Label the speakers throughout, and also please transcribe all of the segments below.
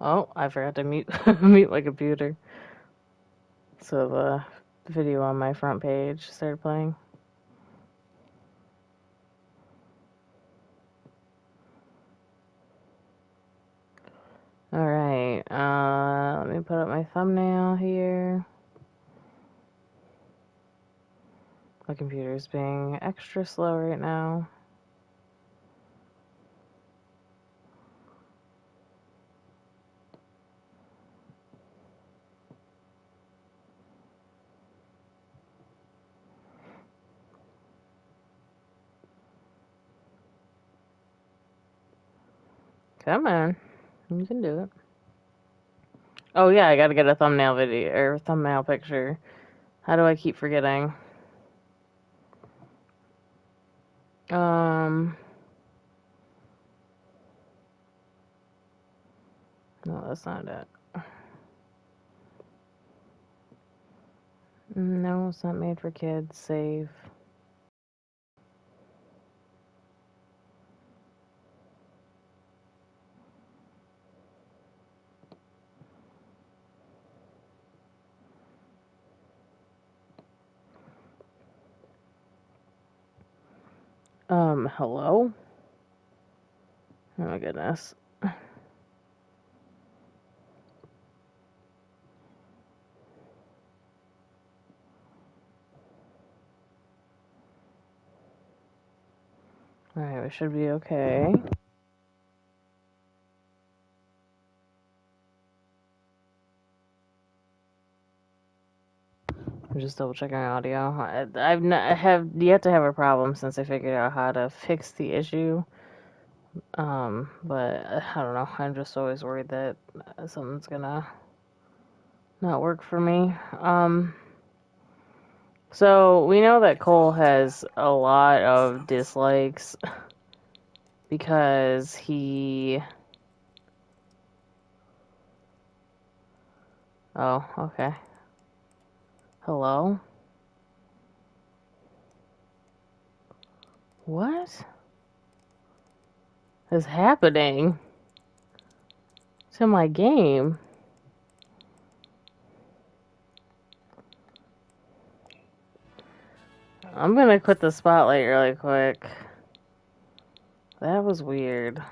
Speaker 1: Oh, I forgot to mute mute my computer. So the video on my front page started playing. Alright, let me put up my thumbnail here. My computer's being extra slow right now. Come on, you can do it. Oh yeah, I gotta get a thumbnail video or thumbnail picture. How do I keep forgetting? No, that's not it. No, it's not made for kids. Save. Hello? Oh my goodness. Alright, we should be okay. I'm just double checking audio. I have yet to have a problem since I figured out how to fix the issue. But I don't know. I'm just always worried that something's gonna not work for me. So we know that Cole has a lot of dislikes because he. Oh, okay. Hello? What is happening to my game? I'm gonna quit the spotlight really quick. That was weird.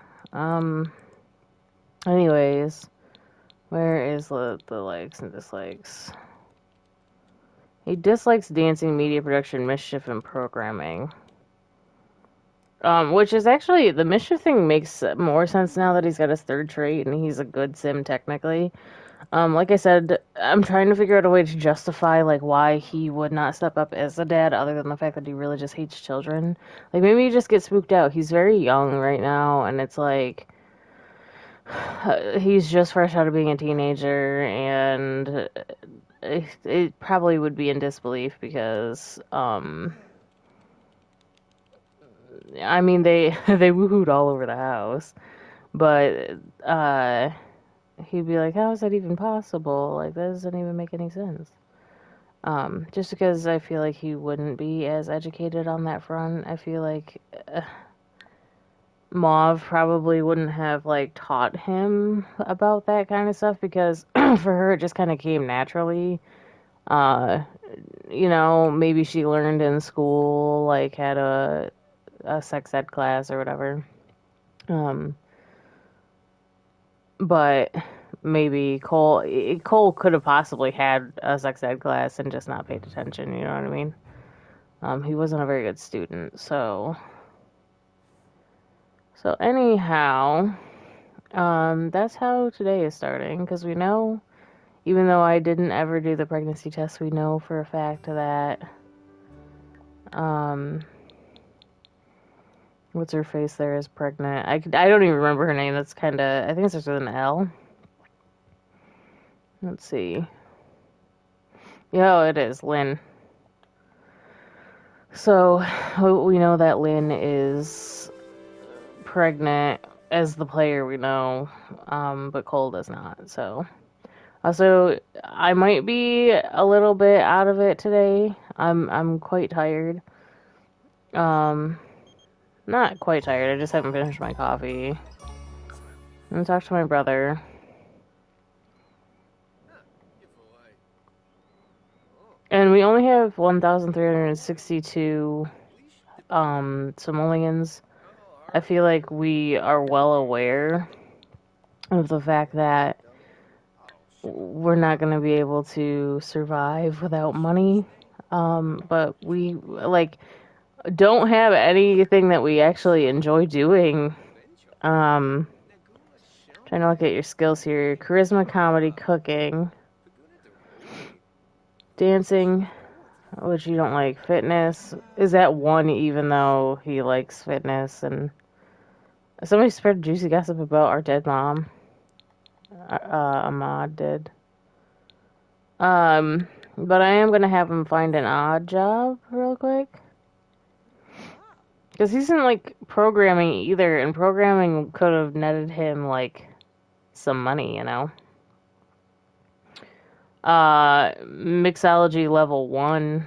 Speaker 1: Anyways, where is the likes and dislikes? He dislikes dancing, media production, mischief, and programming. Which is actually, the mischief thing makes more sense now that he's got his third trait and he's a good sim technically. Like I said, I'm trying to figure out a way to justify, like, why he would not step up as a dad, other than the fact that he really just hates children. Like, maybe he just gets spooked out. He's very young right now, and it's like, he's just fresh out of being a teenager, and it probably would be in disbelief because, I mean, they woohooed all over the house, but, he'd be like, how is that even possible? Like, that doesn't even make any sense. Just because I feel like he wouldn't be as educated on that front. I feel like Mauve probably wouldn't have, like, taught him about that kind of stuff because for her it just kind of came naturally. Uh, maybe she learned in school, like, had a sex ed class or whatever. But maybe Cole could have possibly had a sex ed class and just not paid attention, you know what I mean? He wasn't a very good student, so anyhow, that's how today is starting, because we know, even though I didn't ever do the pregnancy test, we know for a fact that, what's her face there is pregnant. I don't even remember her name. That's kind of, I think it starts with an L. Let's see. Yeah, it is, Lynn. So, we know that Lynn is pregnant as the player, we know, but Cole does not, so. Also, I might be a little bit out of it today. I'm quite tired. Not quite tired, I just haven't finished my coffee. I'm gonna talk to my brother. we only have 1,362 simoleons. I feel like we are well aware of the fact that we're not going to be able to survive without money. But we like don't have anything that we actually enjoy doing. Trying to look at your skills here: charisma, comedy, cooking, dancing, which you don't like. Fitness is at 1, even though he likes fitness. And somebody spread juicy gossip about our dead mom. Ahmad did. But I am gonna have him find an odd job real quick. Because he's in, like, programming either, and programming could have netted him, like, some money, you know? Mixology level 1.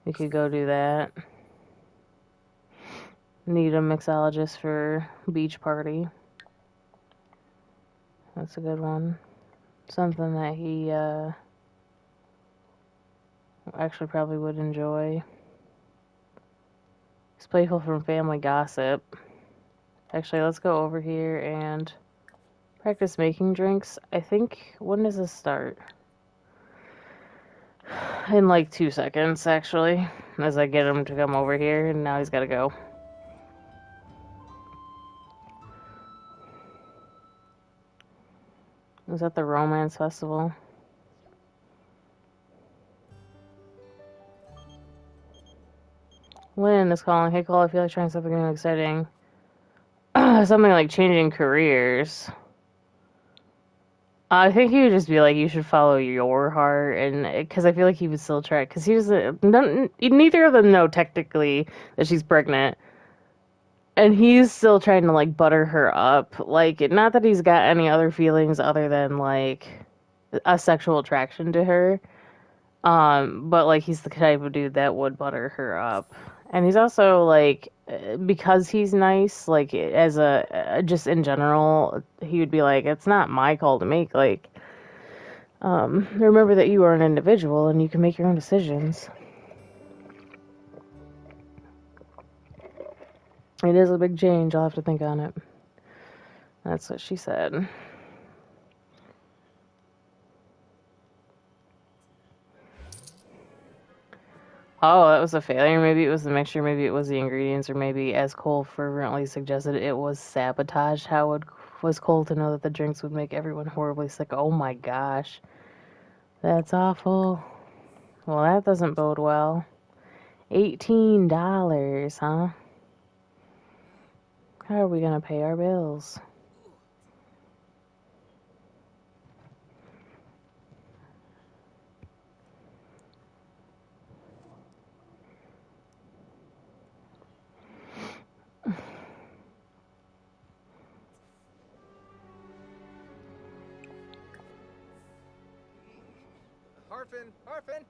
Speaker 1: We could go do that. Need a mixologist for beach party. That's a good one. Something that he, actually probably would enjoy. He's playful from family gossip. Actually, let's go over here and practice making drinks. I think, when does this start? In like 2 seconds, actually. As I get him to come over here, and now he's gotta go. Is that the Romance Festival? Lynn is calling. Hey, Cole, I feel like trying something new exciting. Something like changing careers. I think he would just be like, you should follow your heart, and because I feel like he would still try, because he doesn't. Neither of them know technically that she's pregnant, and he's still trying to like butter her up. Like, not that he's got any other feelings other than like a sexual attraction to her. But like he's the type of dude that would butter her up. And he's also like, because he's nice, like as a just in general, he would be like, it's not my call to make. Like, remember that you are an individual and you can make your own decisions. It is a big change. I'll have to think on it. That's what she said. Oh, that was a failure. Maybe it was the mixture, maybe it was the ingredients, or maybe, as Cole fervently suggested, it was sabotage. How was Cole to know that the drinks would make everyone horribly sick? Oh my gosh. That's awful. Well, that doesn't bode well. $18, huh? How are we gonna pay our bills?
Speaker 2: Harfin!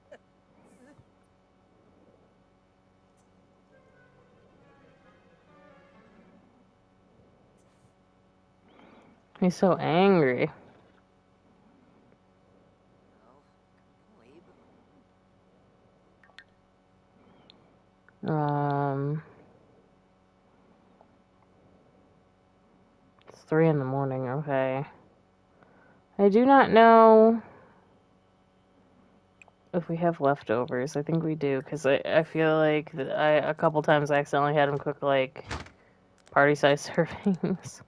Speaker 1: He's so angry. It's 3 in the morning, okay. I do not know if we have leftovers. I think we do, because I feel like a couple times I accidentally had him cook, like, party-sized servings.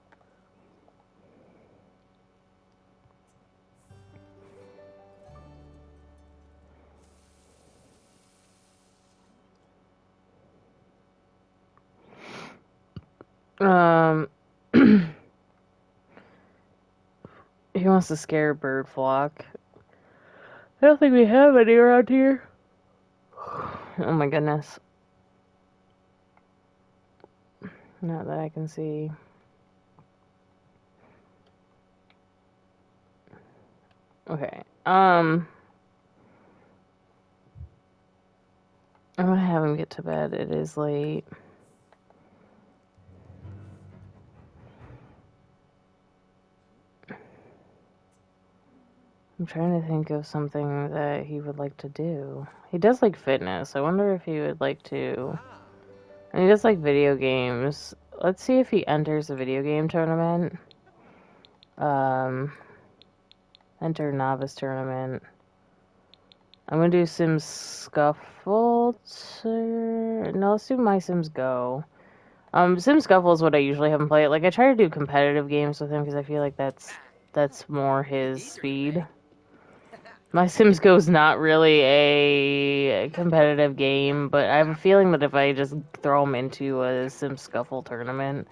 Speaker 1: He wants to scare bird flock. I don't think we have any around here. Oh my goodness. Not that I can see. Okay. I'm gonna have him get to bed. It is late. I'm trying to think of something that he would like to do. He does like fitness. I wonder if he would like to.
Speaker 2: Ah.
Speaker 1: And he does like video games. Let's see if he enters a video game tournament. Um, enter novice tournament. I'm gonna do Sims Scuffle. No, let's do My Sims Go. Sims Scuffle is what I usually have him play. Like I try to do competitive games with him because I feel like that's more his
Speaker 2: Daydream,
Speaker 1: speed.
Speaker 2: eh?
Speaker 1: My Sims Go is not really a competitive game, but I have a feeling that if I just throw him into a Sims Scuffle tournament,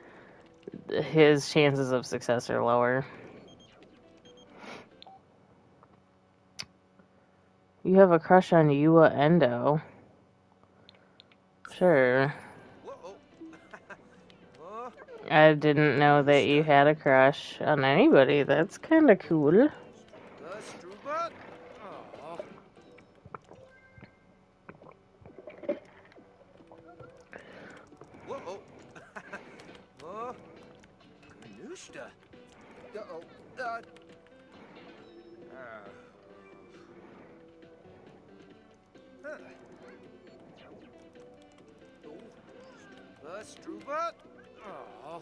Speaker 1: his chances of success are lower. You have a crush on Yua Endo. Sure.
Speaker 2: Whoa. Oh.
Speaker 1: I didn't know that you
Speaker 2: Nusta.
Speaker 1: had a crush on anybody. That's kind of cool.
Speaker 2: Struba. Oh. Whoa. Oh. Nusta. Uh-oh. Uh. Huh. Oh. Struba. Oh.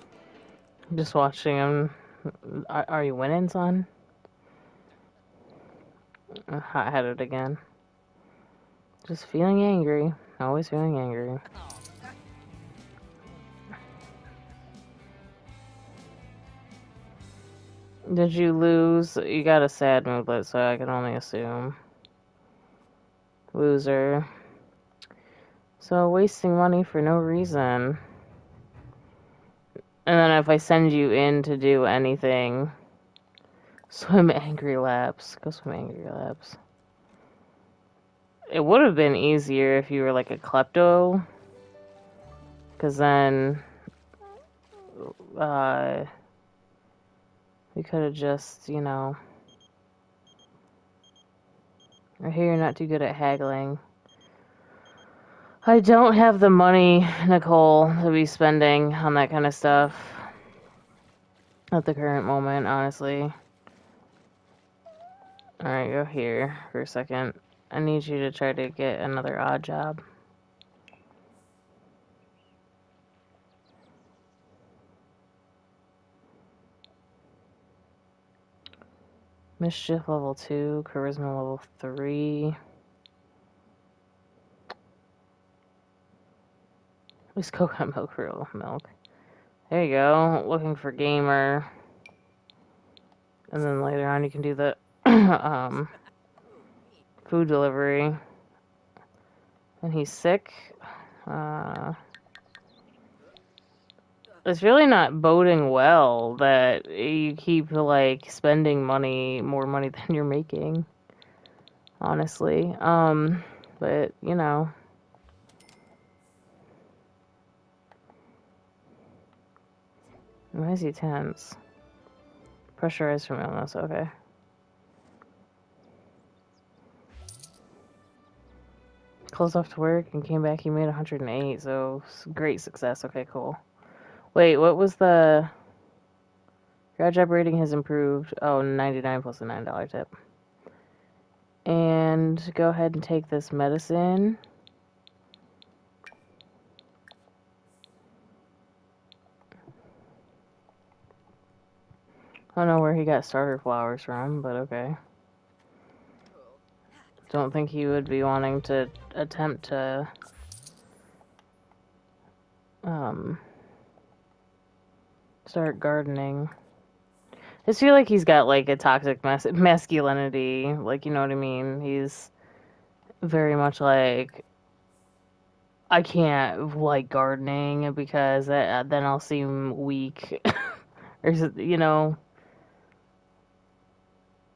Speaker 1: Just watching him. Are you winning, son? Hot-headed again. Just feeling angry. Always feeling angry. Did you lose? You got a sad moodlet, so I can only assume. Loser. So wasting money for no reason. And then if I send you in to do anything, swim angry laps. Go swim angry laps. It would have been easier if you were like a klepto, because then we could have just, I hear you're not too good at haggling. I don't have the money, Nicole, to be spending on that kind of stuff at the current moment, honestly. Alright, go here for a second. I need you to try to get another odd job. Mischief level 2, Charisma level 3. At least coconut milk, real milk. There you go, looking for gamer. And then later on you can do the food delivery. And he's sick. It's really not boding well that you keep like spending money, more money than you're making. Honestly. But why is he tense? Pressurized from illness, okay. Closed off to work and came back, he made 108, so great success. Okay, cool. Wait, what was the... Garage job rating has improved. Oh, 99 plus a $9 tip. And go ahead and take this medicine. I don't know where he got starter flowers from, but okay. Don't think he would be wanting to attempt to start gardening. I just feel like he's got like a toxic masculinity, like, you know what I mean? He's very much like, I can't like gardening because then I'll seem weak. Or,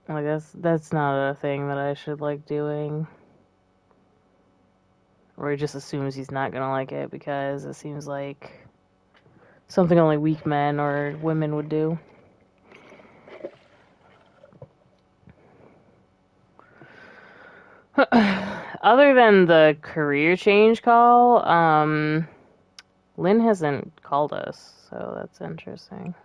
Speaker 1: like that's not a thing that I should like doing. Or he just assumes he's not gonna like it because it seems like something only weak men or women would do. Other than the career change call, Lynn hasn't called us, so that's interesting.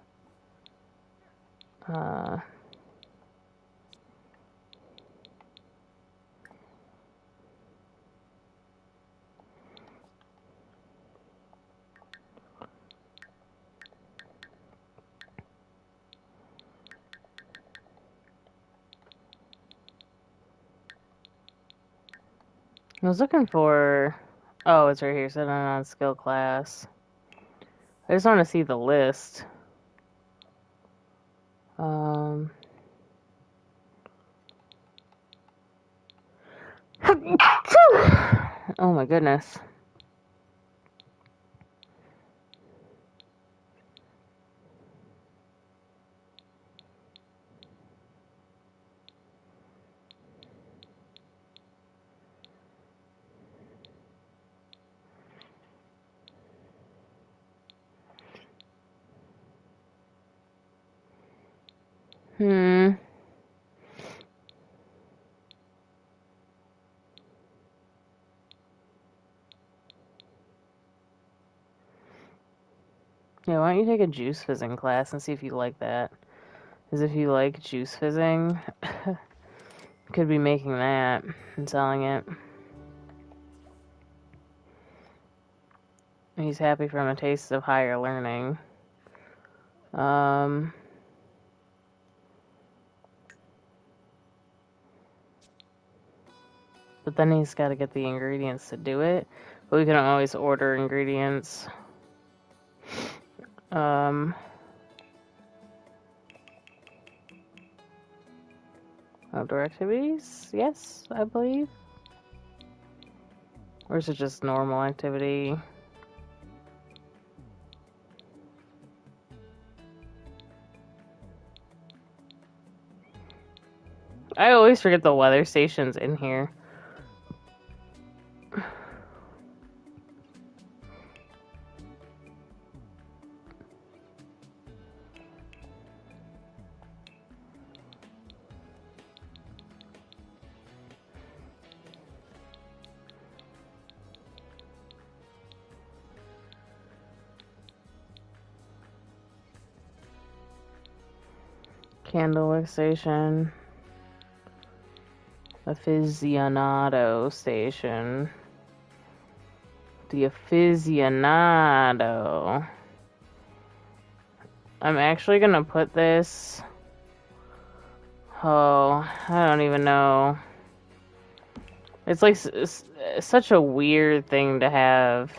Speaker 1: I was looking for... Oh, it's right here. Set on skill class. I just want to see the list. Um... Oh my goodness. Hmm. Yeah, why don't you take a juice fizzing class and see if you like that? Because if you like juice fizzing, could be making that and selling it. He's happy from a taste of higher learning. But then he's got to get the ingredients to do it. But we can always order ingredients. Outdoor activities? Yes, I believe. Or is it just normal activity? I always forget the weather station's in here. Candlewick station. Aficionado station. The aficionado. I'm actually gonna put this... Oh, I don't even know. It's like it's such a weird thing to have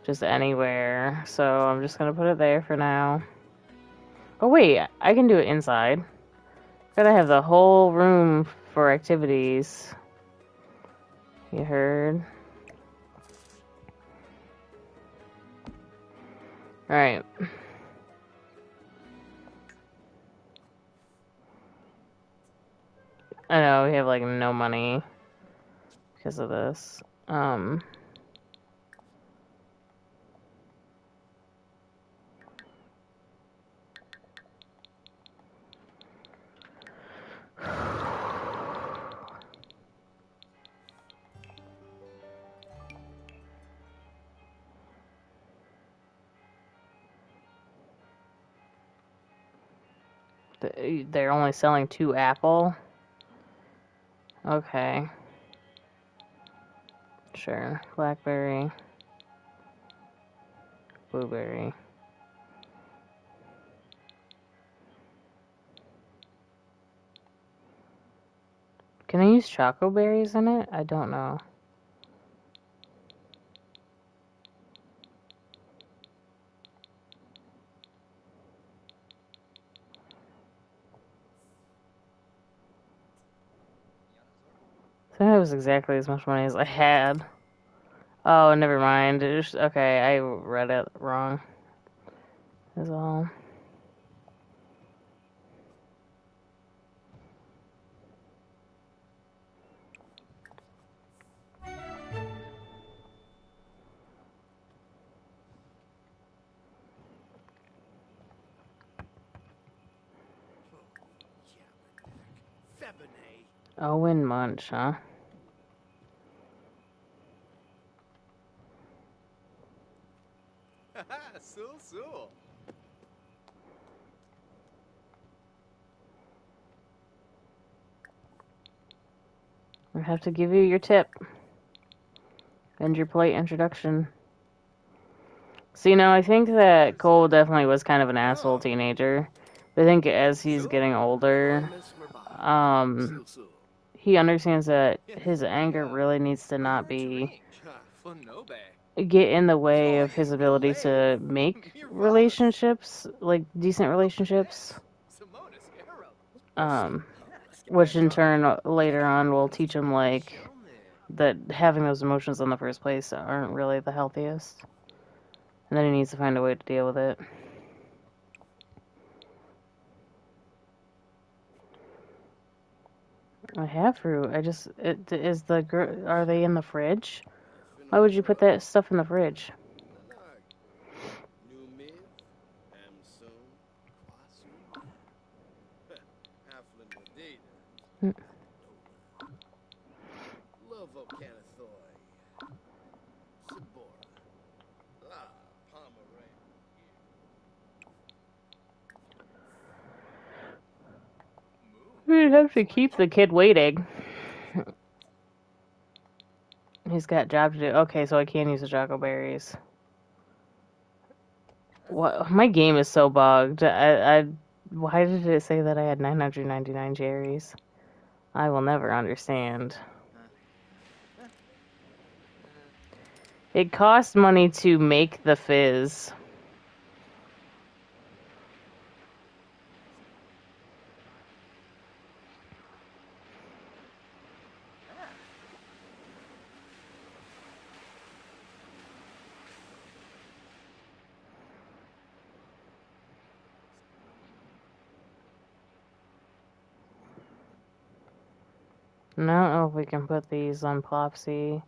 Speaker 1: just anywhere. So I'm just gonna put it there for now. Oh wait, I can do it inside. Gotta have the whole room for activities. You heard? Alright. I know, we have like no money because of this. They're only selling 2 apple? Okay. Sure. Blackberry. Blueberry. Can I use choco berries in it? I don't know. I think that was exactly as much money as I had. Oh, never mind. Okay, I read it wrong. Is all. Owen Munch, huh?
Speaker 2: So.
Speaker 1: I have to give you your tip. And your plate introduction. So, you know, I think that Cole definitely was kind of an asshole teenager. But I think as he's getting older, he understands that his anger
Speaker 2: Yeah,
Speaker 1: really needs to
Speaker 2: we
Speaker 1: not
Speaker 2: heard
Speaker 1: be
Speaker 2: drink. Fun no bad.
Speaker 1: get in the way
Speaker 2: Boy,
Speaker 1: of his ability
Speaker 2: relay.
Speaker 1: to make
Speaker 2: Mirvalis.
Speaker 1: relationships, like decent relationships.
Speaker 2: Yes. Simonis Arrow.
Speaker 1: Um, which in
Speaker 2: Scatcha.
Speaker 1: turn later on will teach him like
Speaker 2: Shelman.
Speaker 1: that having those emotions in the first place aren't really the healthiest, and then he needs to find a way to deal with it. I have fruit. Are they in the fridge? Why would you put that stuff in the fridge? We'd have to keep the kid waiting. He's got a job to do. Okay, so I can use the Choco Berries. What? My game is so bugged. Why did it say that I had 999 cherries? I will never understand. It costs money to make the fizz. I don't know if we can put these on Plopsy.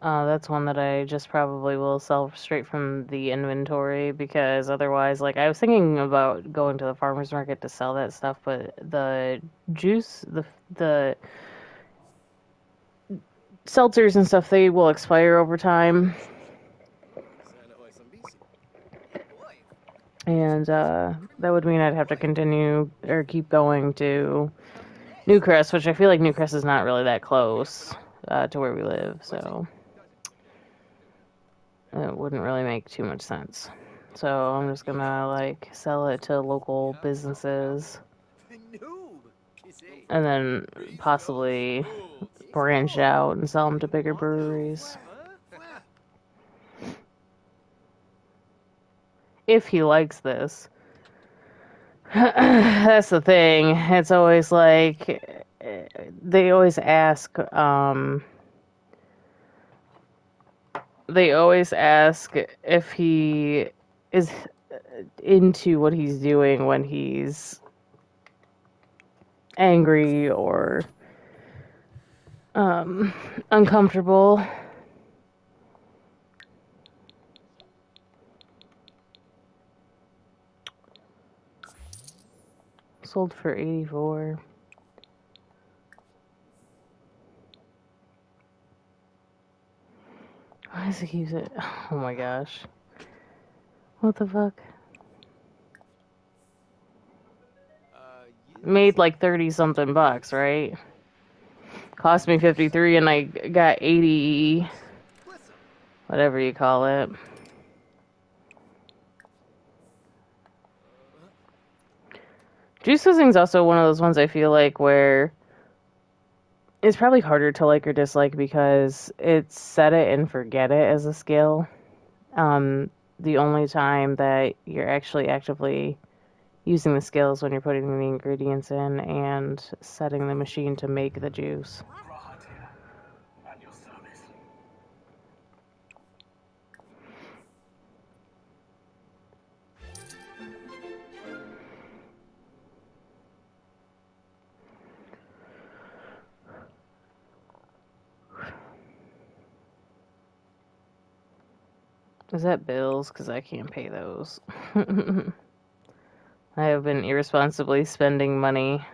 Speaker 1: That's one that I just probably will sell straight from the inventory because otherwise, like, I was thinking about going to the farmer's market to sell that stuff, but the juice, the seltzers and stuff, they will expire over time. And that would mean I'd have to continue or keep going to Newcrest, which I feel like Newcrest is not really that close to where we live, so it wouldn't really make too much sense. So I'm just gonna like sell it to local businesses and then possibly branch out and sell them to bigger breweries. If he likes this. That's the thing. It's always like they always ask if he is into what he's doing when he's angry or uncomfortable. Sold for 84. Why does he use it? Oh my gosh. What the fuck? Made like 30 something bucks, right? Cost me 53 and I got 80, whatever you call it. Juice Fizzing is also one of those ones I feel like where it's probably harder to like or dislike because it's set it and forget it as a skill. The only time that you're actually actively using the skills when you're putting the ingredients in and setting the machine to make the juice. Is that bills? Because I can't pay those. I have been irresponsibly spending money.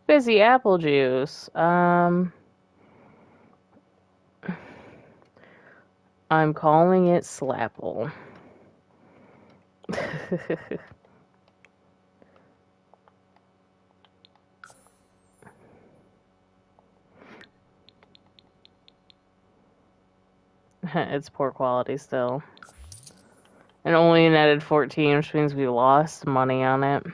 Speaker 1: Fizzy apple juice. I'm calling it Slapple. It's poor quality still. And only netted 14, which means we lost money on it.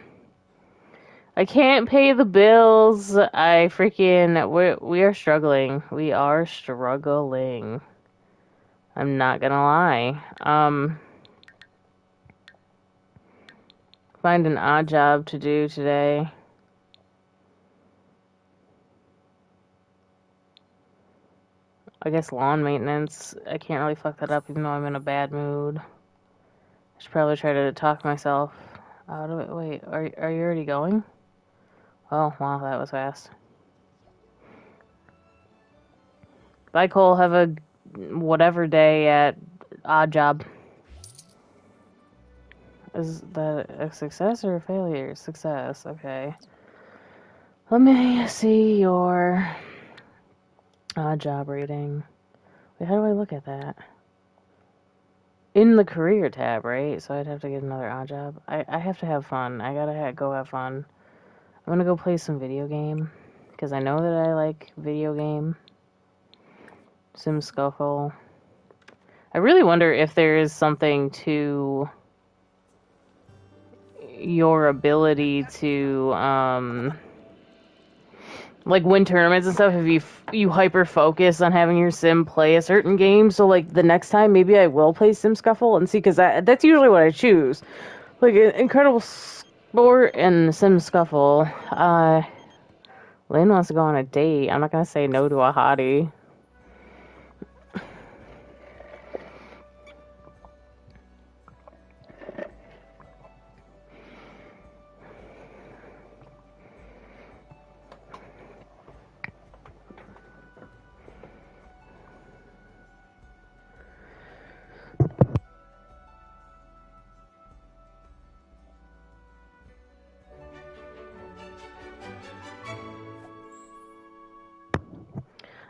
Speaker 1: I can't pay the bills. We are struggling. We are struggling. I'm not gonna lie. Find an odd job to do today. I guess lawn maintenance. I can't really fuck that up even though I'm in a bad mood. I should probably try to talk myself out of it. Wait, are you already going? Oh, wow, that was fast. Bye, Cole. Have a whatever day at odd job. Is that a success or a failure? Success, okay. Let me see your odd job rating. Wait, how do I look at that? In the career tab, right? So I'd have to get another odd job. I have to have fun. I gotta go have fun. I'm gonna go play some video game. Because I know that I like video game. Sim Scuffle. I really wonder if there is something to your ability to, like win tournaments and stuff if you hyper focus on having your sim play a certain game. So like the next time maybe I will play Sim Scuffle and see, because that's usually what I choose. Like Incredible Sport and Sim Scuffle. Lynn wants to go on a date. I'm not gonna say no to a hottie.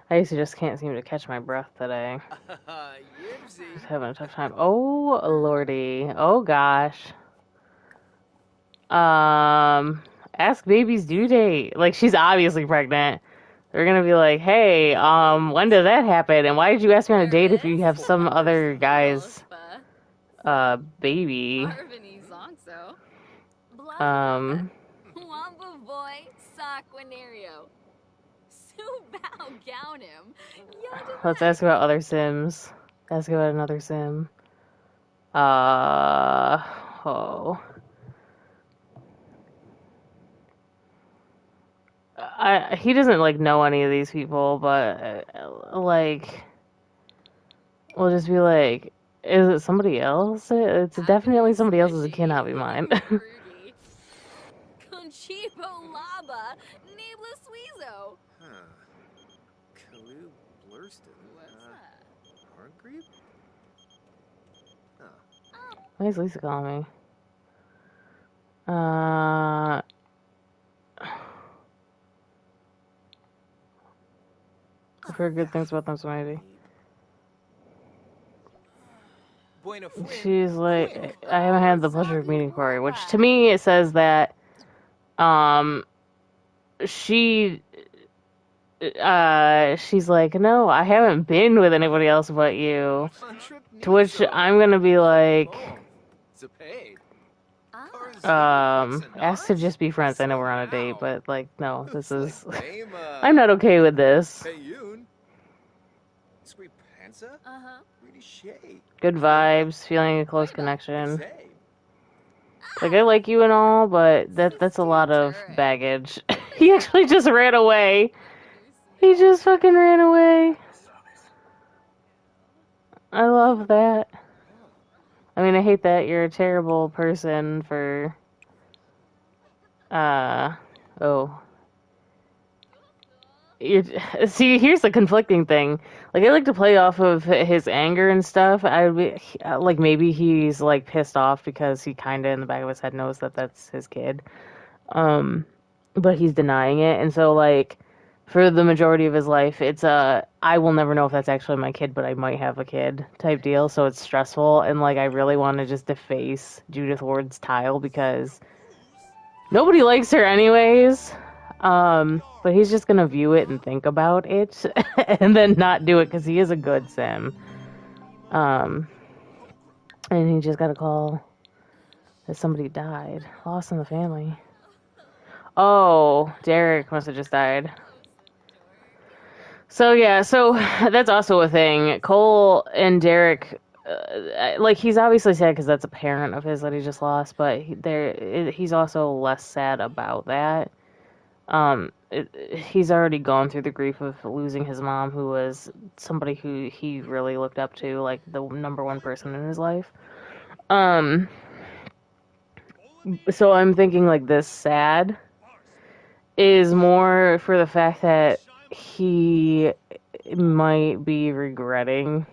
Speaker 1: I used to just can't seem to catch my breath today. Just having a tough time. Oh lordy. Oh gosh. Ask baby's due date. Like she's obviously pregnant. They're gonna be like, hey, when did that happen? And why did you ask me on a date if you have some other guy's baby? Um Let's ask about other Sims. Ask about another Sim. Oh. He doesn't like know any of these people, but like we'll just be like, is it somebody else? It's definitely somebody else's. It cannot be mine. Why is Lisa calling me? I've heard good things about them, so maybe. She's like, I haven't had the pleasure of meeting Corey, which to me it says that, she's like, no, I haven't been with anybody else but you. To which I'm gonna be like, ask to just be friends. I know we're on a date, but like, no, this is, I'm not okay with this. Good vibes, feeling a close connection. Like, I like you and all, but that's a lot of baggage. He actually just ran away. He just fucking ran away. I love that. I mean, I hate that you're a terrible person for, oh. See, here's the conflicting thing. Like, I like to play off of his anger and stuff. I would be, like, maybe he's, like, pissed off because he kind of, in the back of his head, knows that that's his kid. But he's denying it. And so, like, for the majority of his life, it's I will never know if that's actually my kid, but I might have a kid type deal. So it's stressful. And, like, I really want to just deface Judith Ward's Tile because nobody likes her anyways. But he's just gonna view it and think about it and then not do it because he is a good sim. And he just got a call that somebody died. Lost in the family. Oh, Derek must have just died. So yeah, so that's also a thing. Cole and Derek, like he's obviously sad because that's a parent of his that he just lost, but he's also less sad about that. He's already gone through the grief of losing his mom, who was somebody who he really looked up to, like the number one person in his life. Um, so I'm thinking like this sad is more for the fact that he might be regretting.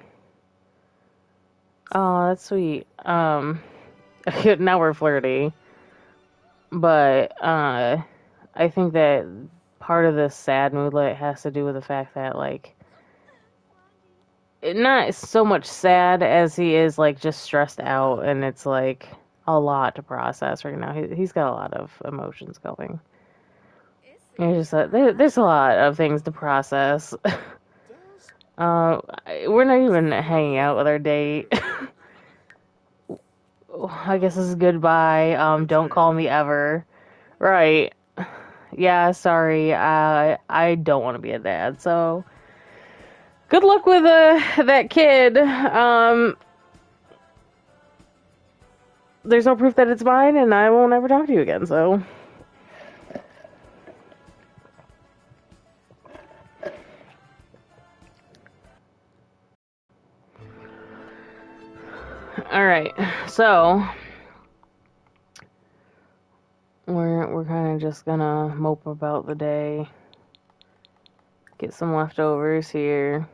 Speaker 1: Oh, that's sweet. Now we're flirty, but I think that part of this sad moodlet has to do with the fact that like not so much sad as he is like just stressed out, and it's like a lot to process right now. He's got a lot of emotions going. It's just there's a lot of things to process. We're not even hanging out with our date. I guess this is goodbye. Don't call me ever. Right. Yeah, sorry. I don't want to be a dad, so good luck with that kid. There's no proof that it's mine, and I won't ever talk to you again, so. Alright, so we're kind of just gonna mope about the day. Get some leftovers here.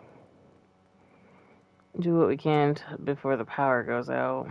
Speaker 1: Do what we can before the power goes out.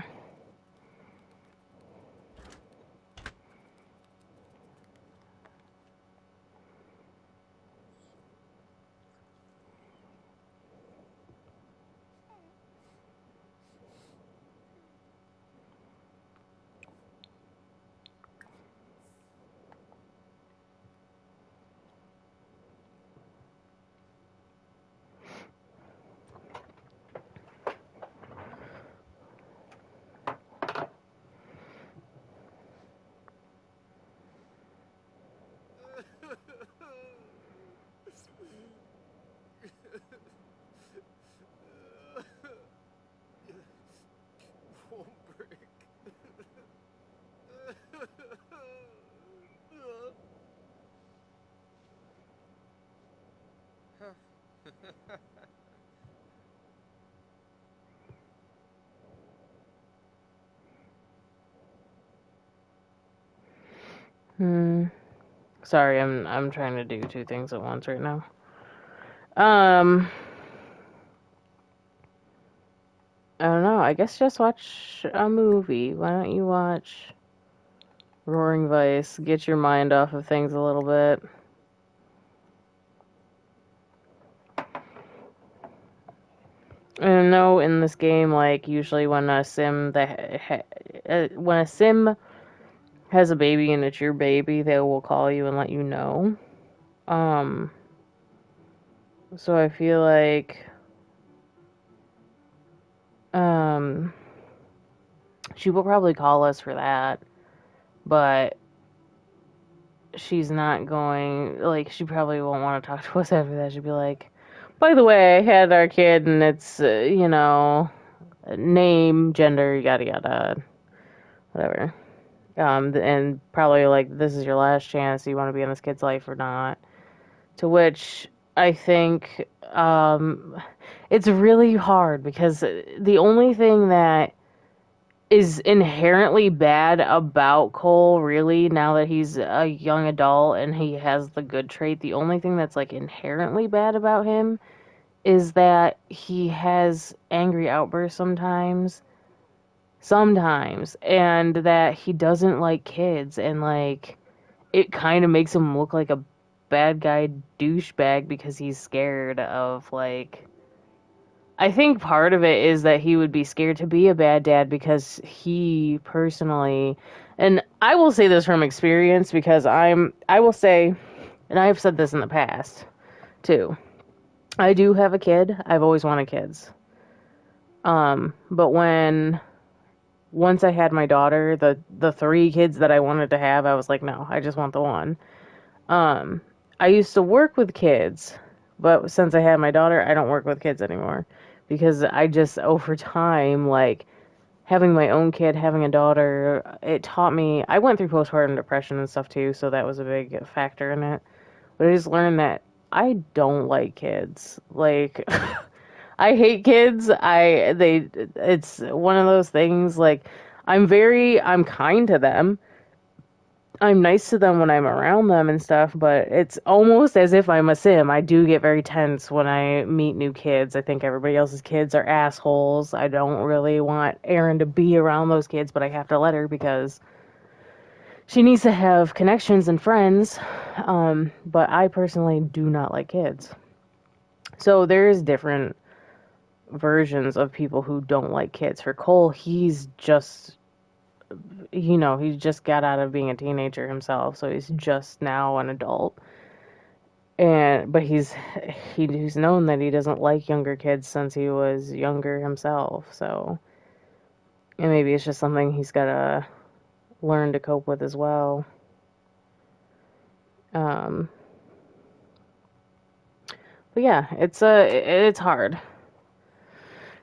Speaker 1: Hmm. Sorry, I'm trying to do two things at once right now. Um, I don't know. I guess just watch a movie. Why don't you watch Roaring Vice? Get your mind off of things a little bit. And I know in this game, like usually when a sim when a sim has a baby and it's your baby, they will call you and let you know. Um, so I feel like um she will probably call us for that, but she's not going, like, she probably won't want to talk to us after that. She'd be like, by the way, I had our kid and it's, name, gender, yada yada, whatever. And probably like, this is your last chance. Do you want to be in this kid's life or not? To which I think, it's really hard because the only thing that is inherently bad about Cole, really, now that he's a young adult and he has the good trait, the only thing that's like inherently bad about him is that he has angry outbursts sometimes, and that he doesn't like kids, and like it kind of makes him look like a bad guy douchebag because he's scared of like I think part of it is that he would be scared to be a bad dad because he personally, and I will say this from experience because I will say, and I've said this in the past too. I do have a kid. I've always wanted kids. But when once I had my daughter, the three kids that I wanted to have, I was like, no, I just want the one. Um, I used to work with kids, but since I had my daughter, I don't work with kids anymore because I just over time, like having my own kid, having a daughter, it taught me. I went through postpartum depression and stuff too, so that was a big factor in it. But I just learned that I don't like kids. Like I hate kids. It's one of those things like I'm kind to them. I'm nice to them when I'm around them and stuff, but it's almost as if I'm a sim. I do get very tense when I meet new kids. I think everybody else's kids are assholes. I don't really want Erin to be around those kids, but I have to let her because she needs to have connections and friends. But I personally do not like kids. So there's different versions of people who don't like kids. For Cole, he's just, he just got out of being a teenager himself, so he's just now an adult. But he's known that he doesn't like younger kids since he was younger himself. So, and maybe it's just something he's got to learn to cope with as well. Um, but yeah, it's hard.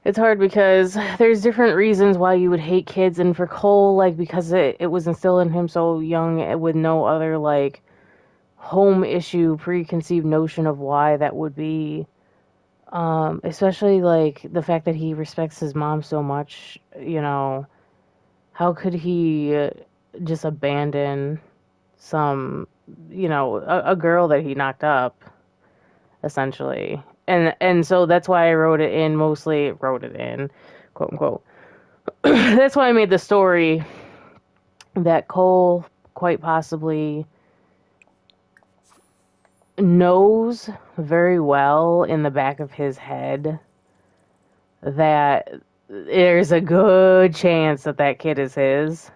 Speaker 1: It's hard because there's different reasons why you would hate kids, and for Cole, like because it was instilled in him so young with no other like home issue preconceived notion of why that would be. Especially like the fact that he respects his mom so much, how could he just abandon some, a girl that he knocked up, essentially. And so that's why I wrote it in, quote unquote. That's why I made the story that Cole quite possibly knows very well in the back of his head that there's a good chance that that kid is his,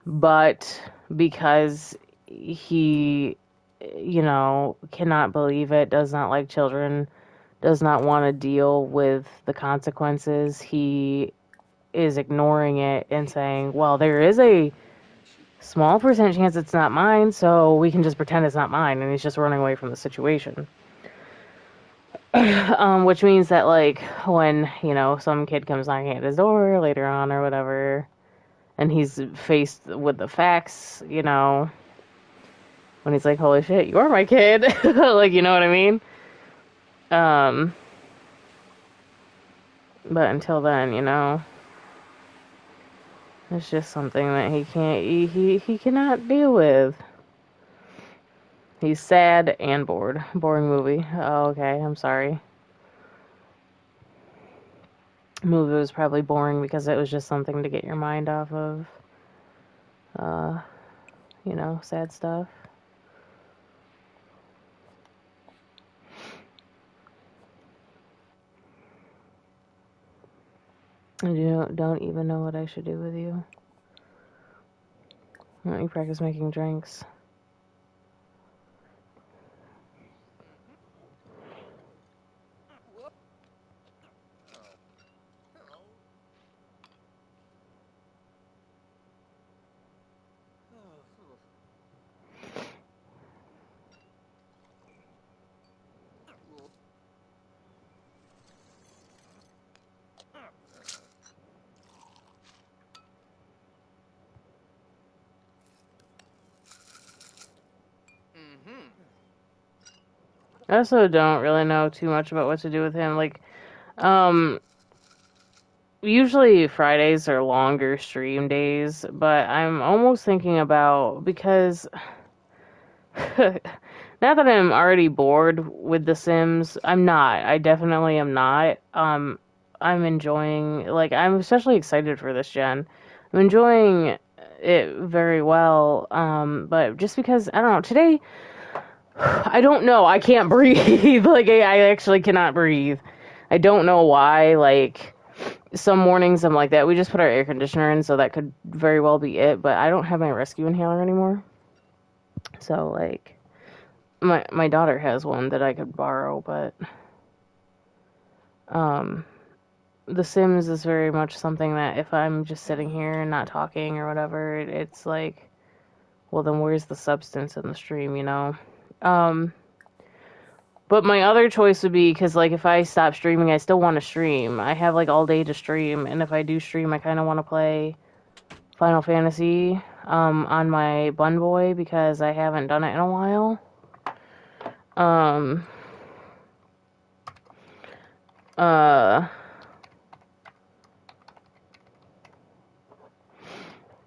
Speaker 1: but because he, cannot believe it, does not like children, does not want to deal with the consequences, he is ignoring it and saying, well, there is a small percent chance it's not mine, so we can just pretend it's not mine, and he's just running away from the situation. Which means that, like, when, some kid comes knocking at his door later on or whatever, and he's faced with the facts, when he's like, holy shit, you're my kid. Like, you know what I mean? Um, but until then, it's just something that he can't, he cannot deal with. He's sad and bored. Boring movie. Oh, okay, I'm sorry. Movie was probably boring because it was just something to get your mind off of, uh, sad stuff. I don't even know what I should do with you. Why don't you practice making drinks? I also don't really know too much about what to do with him. Like, um, usually Fridays are longer stream days, but I'm almost thinking about because now that I'm already bored with The Sims, I'm not. I definitely am not. I'm enjoying, like, I'm especially excited for this gen. I'm enjoying it very well. But just because, I don't know, today, I don't know, I can't breathe. Like, I actually cannot breathe. I don't know why, like, some mornings I'm like that. We just put our air conditioner in, so that could very well be it, but I don't have my rescue inhaler anymore. So, like, my daughter has one that I could borrow, but um The Sims is very much something that if I'm just sitting here and not talking or whatever, it's like, well, then where's the substance in the stream, you know? Um, but my other choice would be because, like, if I stop streaming, I still want to stream. I have like all day to stream, and if I do stream, I kind of want to play Final Fantasy on my Bun Boy because I haven't done it in a while. Um, uh,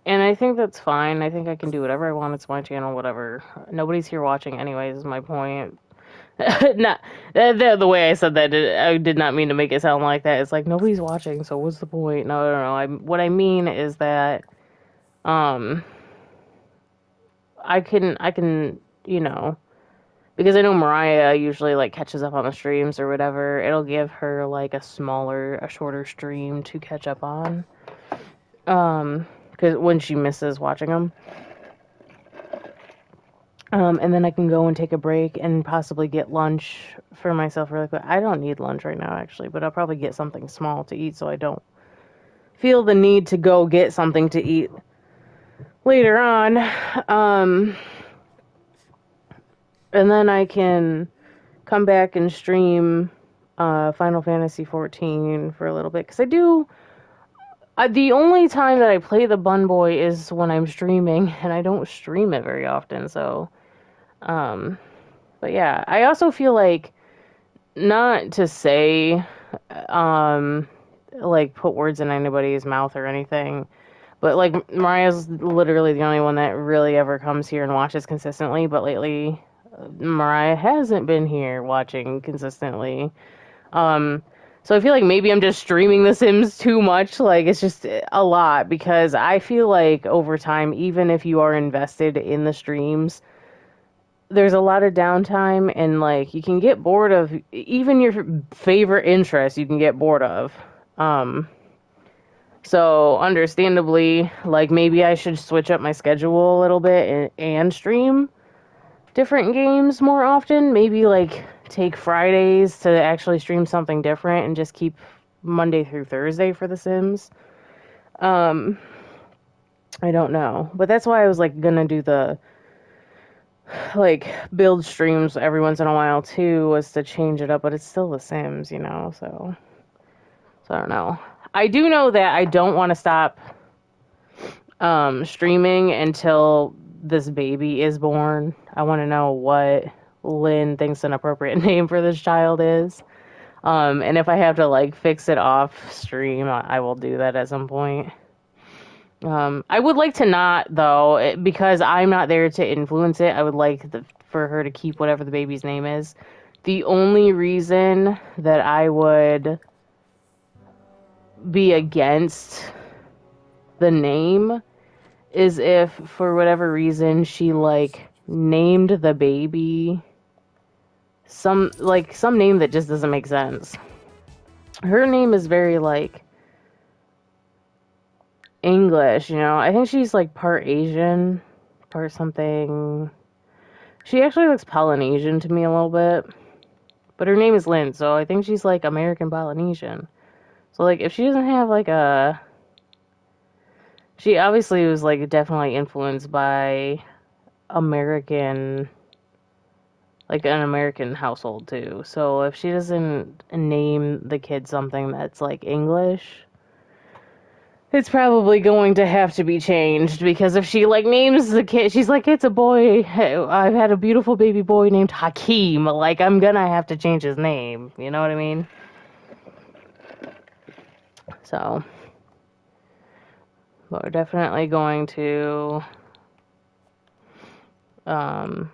Speaker 1: and I think that's fine. I think I can do whatever I want. It's my channel, whatever. Nobody's here watching, anyways. Is my point. Not the way I said that. I did not mean to make it sound like that. It's like nobody's watching, so what's the point? No, no, no. What I mean is that um, I can, you know, because I know Mariah usually like catches up on the streams or whatever. It'll give her like a shorter stream to catch up on. Because when she misses watching them. And then I can go and take a break and possibly get lunch for myself really quick. I don't need lunch right now, actually, but I'll probably get something small to eat so I don't feel the need to go get something to eat later on. And then I can come back and stream Final Fantasy 14 for a little bit. Because I do. The only time that I play the Bun Boy is when I'm streaming, and I don't stream it very often, so. Um, but yeah, I also feel like not to say, um, like put words in anybody's mouth or anything, but like Mariah's literally the only one that really ever comes here and watches consistently. But lately, Mariah hasn't been here watching consistently. Um, so I feel like maybe I'm just streaming The Sims too much. Like it's just a lot because I feel like over time, even if you are invested in the streams, there's a lot of downtime and like you can get bored of even your favorite interests you can get bored of. um so understandably, like maybe I should switch up my schedule a little bit and stream different games more often. Maybe like take Fridays to actually stream something different and just keep Monday through Thursday for The Sims. um I don't know, but that's why I was like gonna do the like build streams every once in a while too, was to change it up, but it's still The Sims, you know, so I don't know. I do know that I don't want to stop streaming until this baby is born. I want to know what Lynn thinks an appropriate name for this child is. And if I have to like fix it off stream, I will do that at some point. I would like to not, though, because I'm not there to influence it. I would like for her to keep whatever the baby's name is. The only reason that I would be against the name is if, for whatever reason, she, like, named the baby some name that just doesn't make sense. Her name is very, like, English, you know? I think she's, like, part Asian, part something. She actually looks Polynesian to me a little bit. But her name is Lynn, so I think she's, like, American Polynesian. So, like, if she doesn't have, like, a... She obviously was, like, definitely influenced by American... Like, an American household, too. So, if she doesn't name the kid something that's, like, English... It's probably going to have to be changed because if she like names the kid, she's like, it's a boy. I've had a beautiful baby boy named Hakeem. Like, I'm gonna have to change his name. You know what I mean? So, but we're definitely going to, um,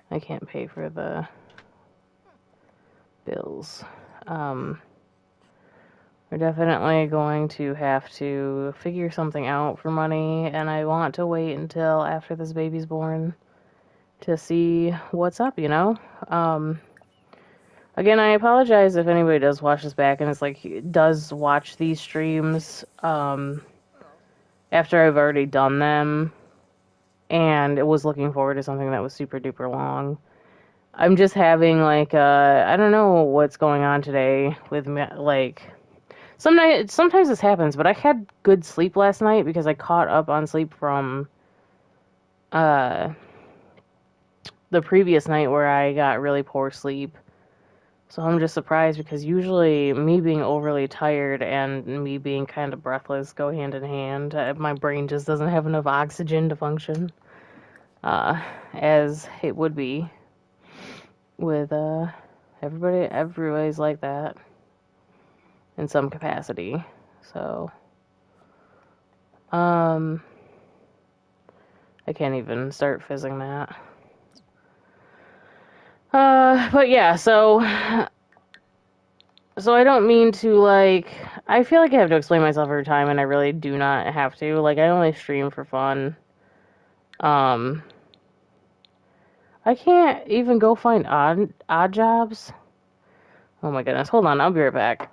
Speaker 1: I can't pay for the bills. We're definitely going to have to figure something out for money, and I want to wait until after this baby's born to see what's up, you know? Again, I apologize if anybody does watch this back and it's like, does watch these streams, after I've already done them, and it was looking forward to something that was super duper long. I'm just having like I don't know what's going on today with me. Like sometimes this happens, but I had good sleep last night because I caught up on sleep from uh the previous night where I got really poor sleep. So I'm just surprised because usually me being overly tired and me being kind of breathless go hand in hand. My brain just doesn't have enough oxygen to function as it would be with everybody's like that in some capacity. So um I can't even start fizzing that. But yeah, so I don't mean to like I feel like I have to explain myself every time and I really do not have to. Like I only stream for fun. Um I can't even go find odd jobs. Oh my goodness. Hold on, I'll be right back.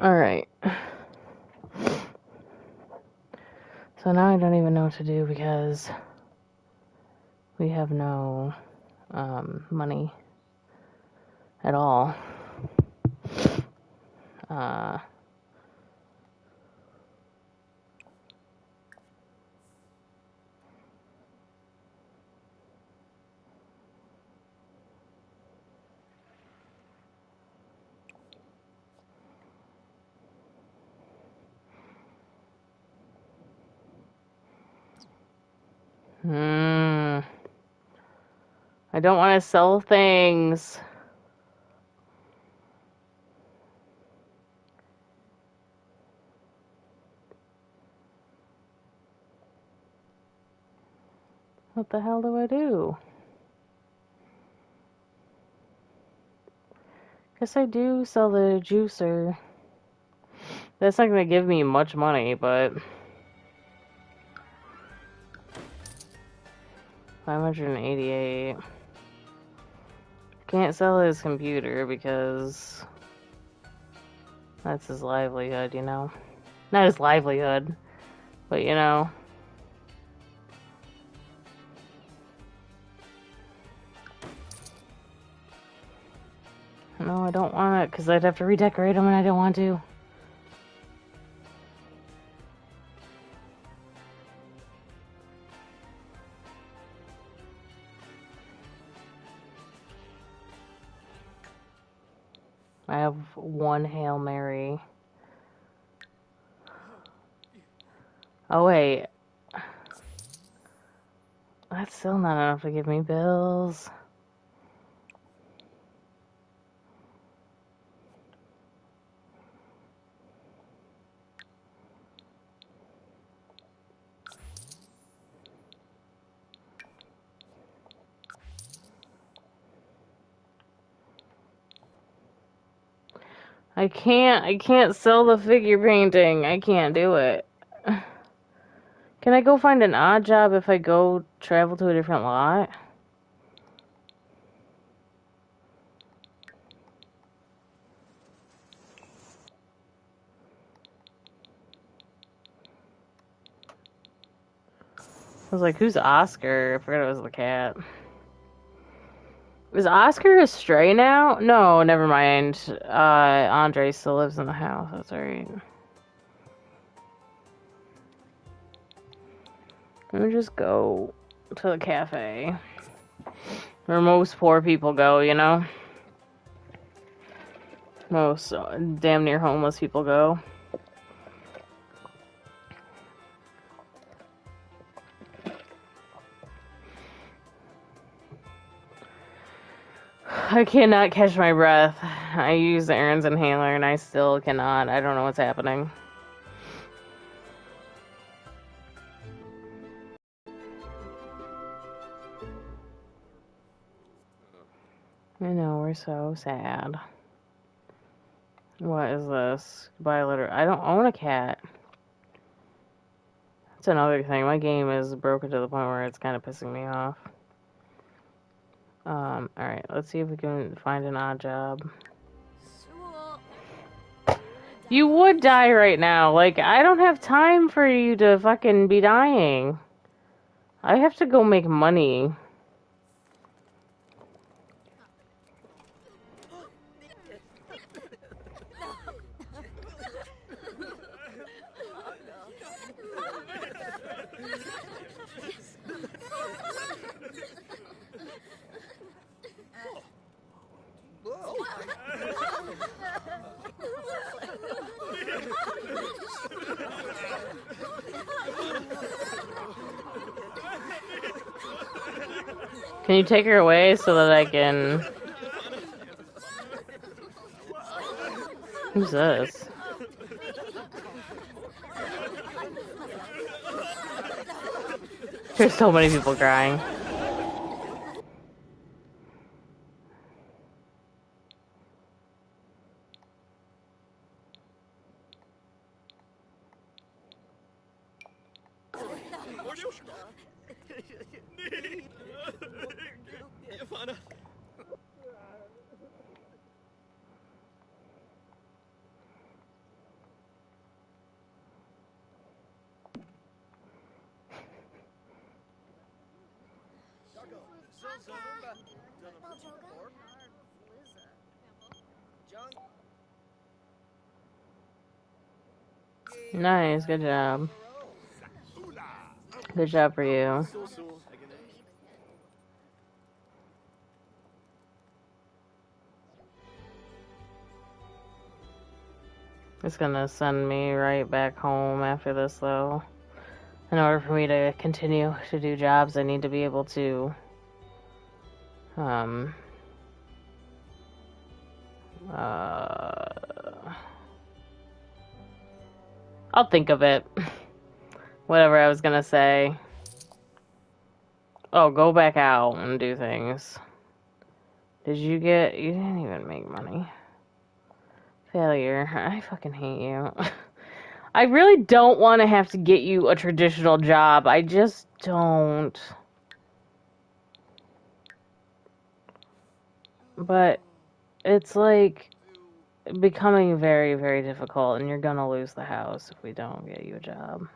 Speaker 1: Alright. So now I don't even know what to do because we have no money at all. Uh hmm. I don't want to sell things. What the hell do I do? Guess I do sell the juicer. That's not gonna give me much money, but 588. Can't sell his computer because that's his livelihood, you know? Not his livelihood, but you know. No, I don't want it because I'd have to redecorate them and I don't want to. I have one Hail Mary. Oh, wait. That's still not enough to give me bills. I can't sell the figure painting. I can't do it. Can I go find an odd job if I go travel to a different lot? I was like, who's Oscar? I forgot it was the cat. Is Oscar a stray now? No, never mind. Andre still lives in the house. That's alright. Let me just go to the cafe. Where most poor people go, you know? Most damn near homeless people go. I cannot catch my breath. I use Aaron's inhaler and I still cannot. I don't know what's happening. I know, we're so sad. What is this? Goodbye letter. I don't own a cat. That's another thing. My game is broken to the point where it's kind of pissing me off. Alright, let's see if we can find an odd job. You would die right now. Like, I don't have time for you to fucking be dying. I have to go make money. Can you take her away so that I can... Who's this? There's so many people crying. Nice, good job. Good job for you. It's gonna send me right back home after this, though. In order for me to continue to do jobs, I need to be able to, I'll think of it. Whatever I was gonna say. Oh, go back out and do things. You didn't even make money. Failure. I fucking hate you. I really don't want to have to get you a traditional job. I just don't. But it's like becoming very, very difficult, and you're gonna lose the house if we don't get you a job.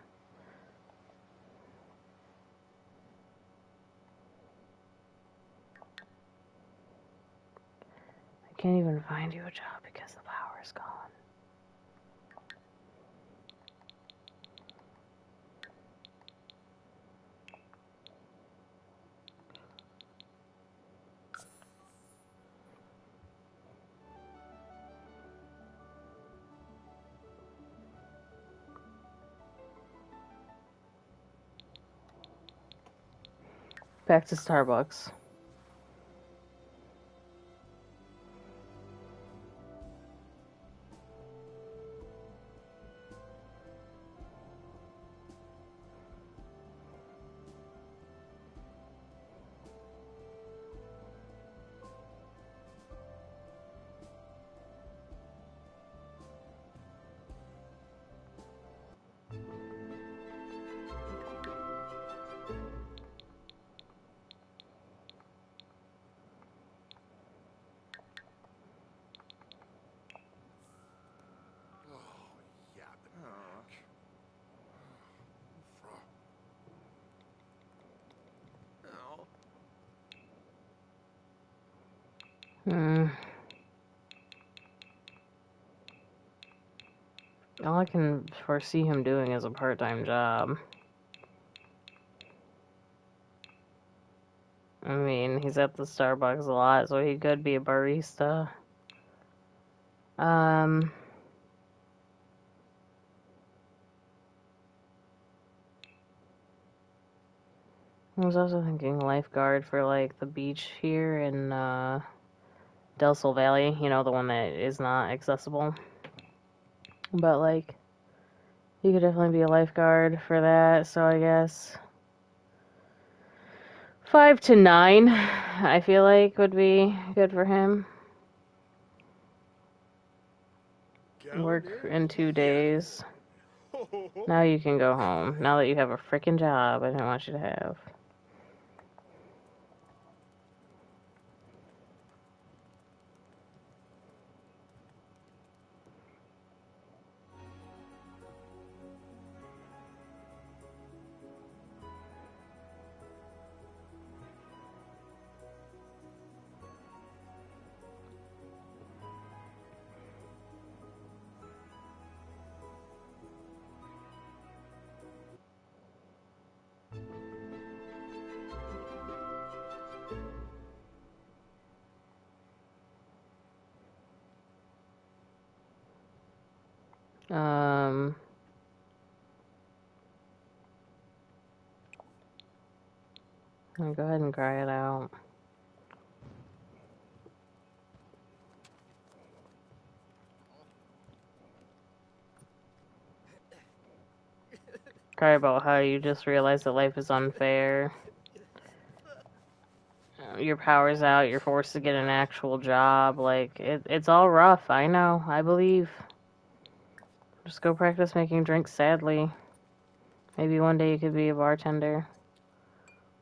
Speaker 1: I can't even find you a job because the power's gone. Back to Starbucks.
Speaker 2: Oh.
Speaker 1: Hmm. All I can foresee him doing is a part-time job. I mean, he's at the Starbucks a lot, so he could be a barista. I was also thinking lifeguard for, like, the beach here in, Del Sol Valley, you know, the one that is not accessible. But, like, he could definitely be a lifeguard for that, so I guess 5 to 9, I feel like, would be good for him. Work in 2 days. Now you can go home. Now that you have a freaking job I didn't want you to have. Go ahead and cry it out. Cry about how you just realized that life is unfair. Your power's out, you're forced to get an actual job. Like, it's all rough, I know, I believe. Just go practice making drinks, sadly. Maybe one day you could be a bartender.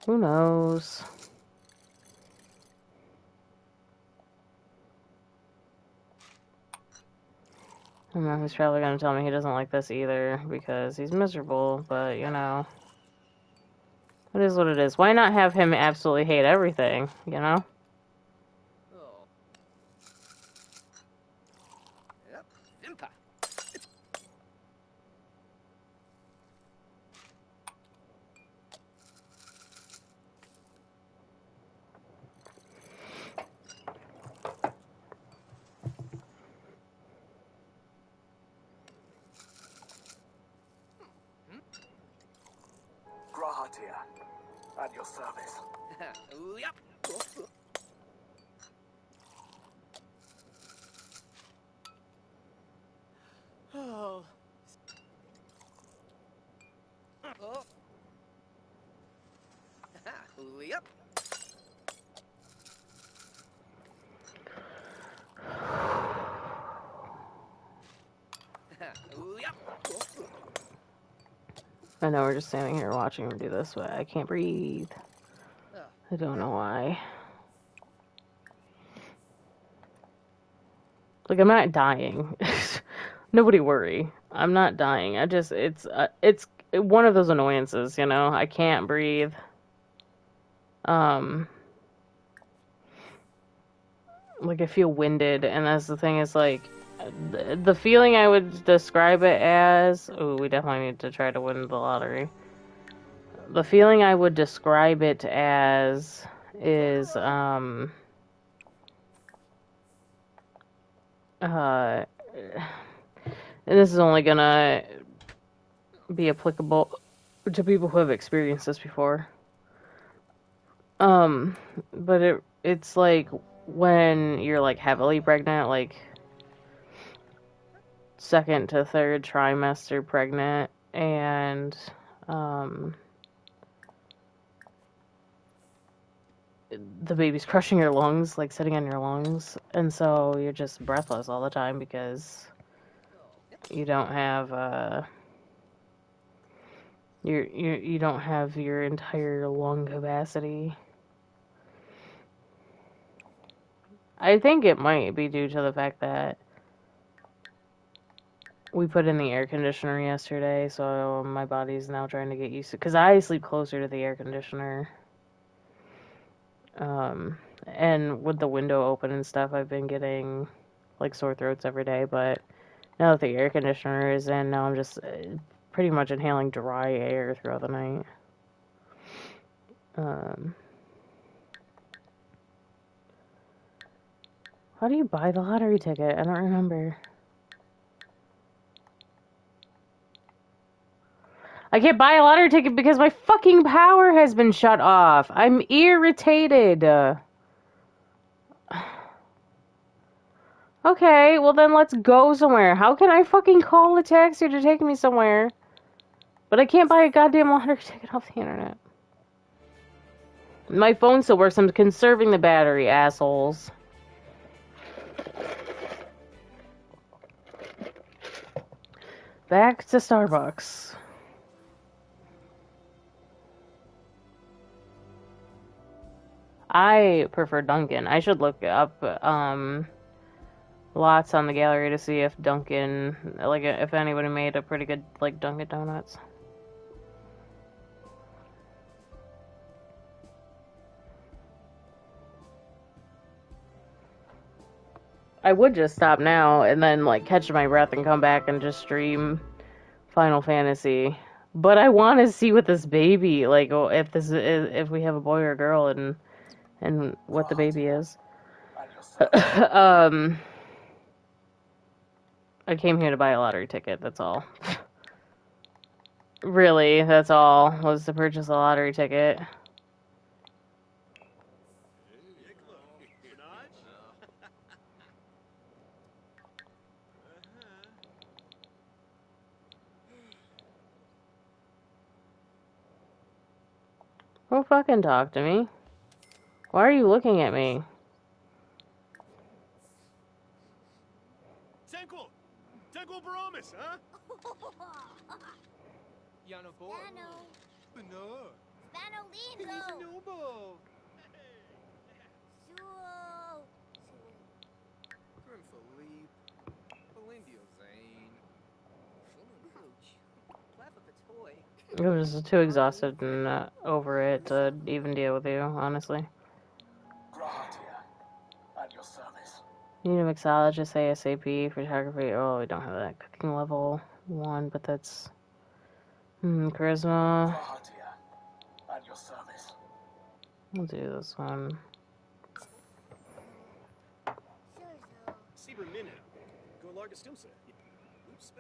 Speaker 1: Who knows? I know he's probably gonna tell me he doesn't like this either because he's miserable, but you know. It is what it is. Why not have him absolutely hate everything, you know?
Speaker 2: Oh. Yep. Impa.
Speaker 3: Grahatia, at your service.
Speaker 2: Yep. Oh. Oh. Yep.
Speaker 1: I know we're just standing here watching him do this, but I can't breathe. I don't know why. Like, I'm not dying. Nobody worry. I'm not dying. It's one of those annoyances, you know? I can't breathe. Like, I feel winded, and that's the thing is, like, the feeling I would describe it as... Oh, we definitely need to try to win the lottery. The feeling I would describe it as is, and this is only gonna be applicable to people who have experienced this before. But it's like when you're like heavily pregnant, like second to third trimester pregnant, and the baby's crushing your lungs, like sitting on your lungs, and so you're just breathless all the time because you don't have you don't have your entire lung capacity. I think it might be due to the fact that we put in the air conditioner yesterday, so my body's now trying to get used to. Because I sleep closer to the air conditioner, and with the window open and stuff, I've been getting like sore throats every day. But now that the air conditioner is in, now I'm just pretty much inhaling dry air throughout the night. How do you buy the lottery ticket? I don't remember. I can't buy a lottery ticket because my fucking power has been shut off. I'm irritated. Okay, well then let's go somewhere. How can I fucking call a taxi to take me somewhere? But I can't buy a goddamn lottery ticket off the internet. My phone still works. I'm conserving the battery, assholes. Back to Starbucks. I prefer Dunkin'. I should look up lots on the gallery to see if Dunkin', like if anybody made a pretty good like Dunkin' Donuts. I would just stop now and then like catch my breath and come back and just stream Final Fantasy. But I want to see what this baby like if this is if we have a boy or a girl and what the baby is. I came here to buy a lottery ticket, that's all. Really, that's all, was to purchase a lottery ticket. Don't fucking talk to me. Why are you looking at me?
Speaker 4: Tenko Baromis, huh?
Speaker 2: Yano boy.
Speaker 4: No.
Speaker 2: Spanolino. Nobo. Grim Philippe. Belindio Zane. Coach. Laugh at the toy.
Speaker 1: I was too exhausted and over it to even deal with you, honestly.
Speaker 3: At your service.
Speaker 1: You need a mixologist, ASAP, photography. Oh, we don't have that. Cooking level 1, but that's... charisma.
Speaker 3: At your service.
Speaker 1: We'll do this one.
Speaker 4: Sieber Minna. Go Larga Stumsa. Oops,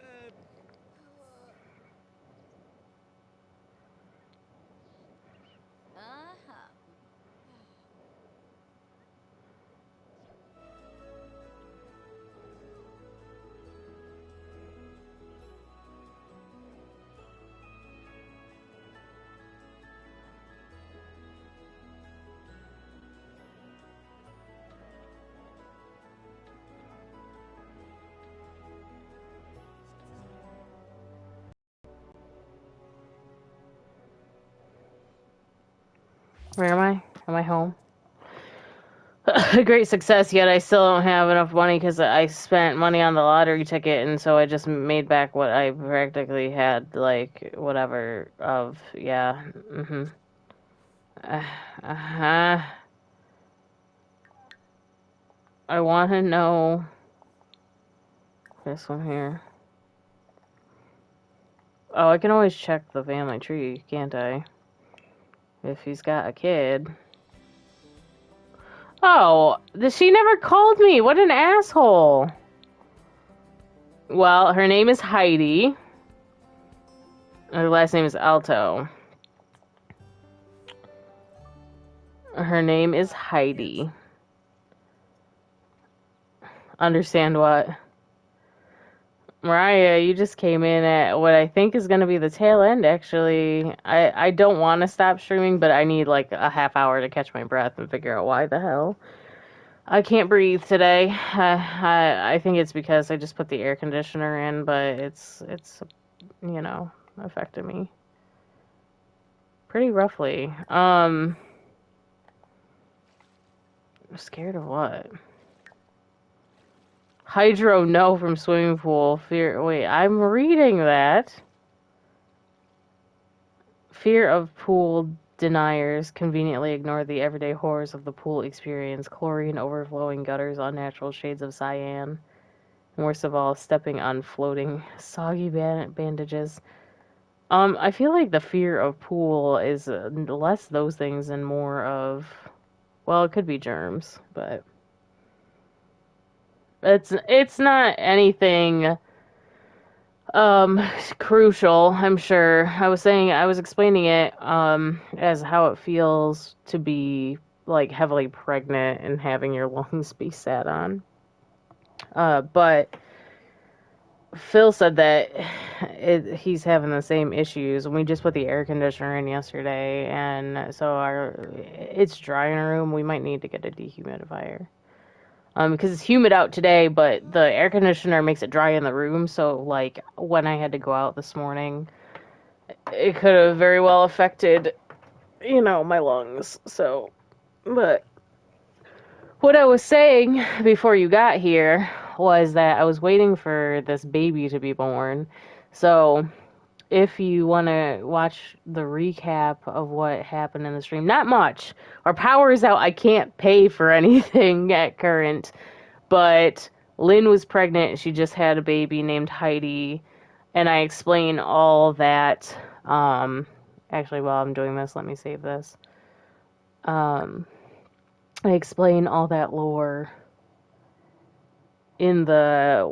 Speaker 1: Where am I? Am I home? A great success, yet I still don't have enough money because I spent money on the lottery ticket, and so I just made back what I practically had, like, whatever, of, yeah, uh-huh. I want to know this one here. Oh, I can always check the family tree, can't I? If he's got a kid. Oh, she never called me. What an asshole. Well, her name is Heidi. Her last name is Alto. Her name is Heidi. Understand what? Mariah, you just came in at what I think is going to be the tail end, actually. I don't want to stop streaming, but I need like a half hour to catch my breath and figure out why the hell I can't breathe today. I think it's because I just put the air conditioner in, but it's you know, affected me pretty roughly. I'm scared of what? Hydro no from swimming pool. Fear. Wait, I'm reading that. Fear of pool deniers conveniently ignore the everyday horrors of the pool experience. Chlorine, overflowing gutters, unnatural shades of cyan. And worst of all, stepping on floating, soggy bandages. I feel like the fear of pool is less those things and more of, well, it could be germs, but it's not anything crucial, I'm sure. I was explaining it as how it feels to be like heavily pregnant and having your lungs be sat on. But Phil said that he's having the same issues, and we just put the air conditioner in yesterday, and so it's dry in our room. We might need to get a dehumidifier. Because it's humid out today, but the air conditioner makes it dry in the room, so, like, when I had to go out this morning, it could have very well affected, you know, my lungs, so, but what I was saying before you got here was that I was waiting for this baby to be born, so if you want to watch the recap of what happened in the stream, not much. Our power is out. I can't pay for anything at current. But Lynn was pregnant. She just had a baby named Heidi. And I explain all that. Actually, while I'm doing this, let me save this. I explain all that lore in the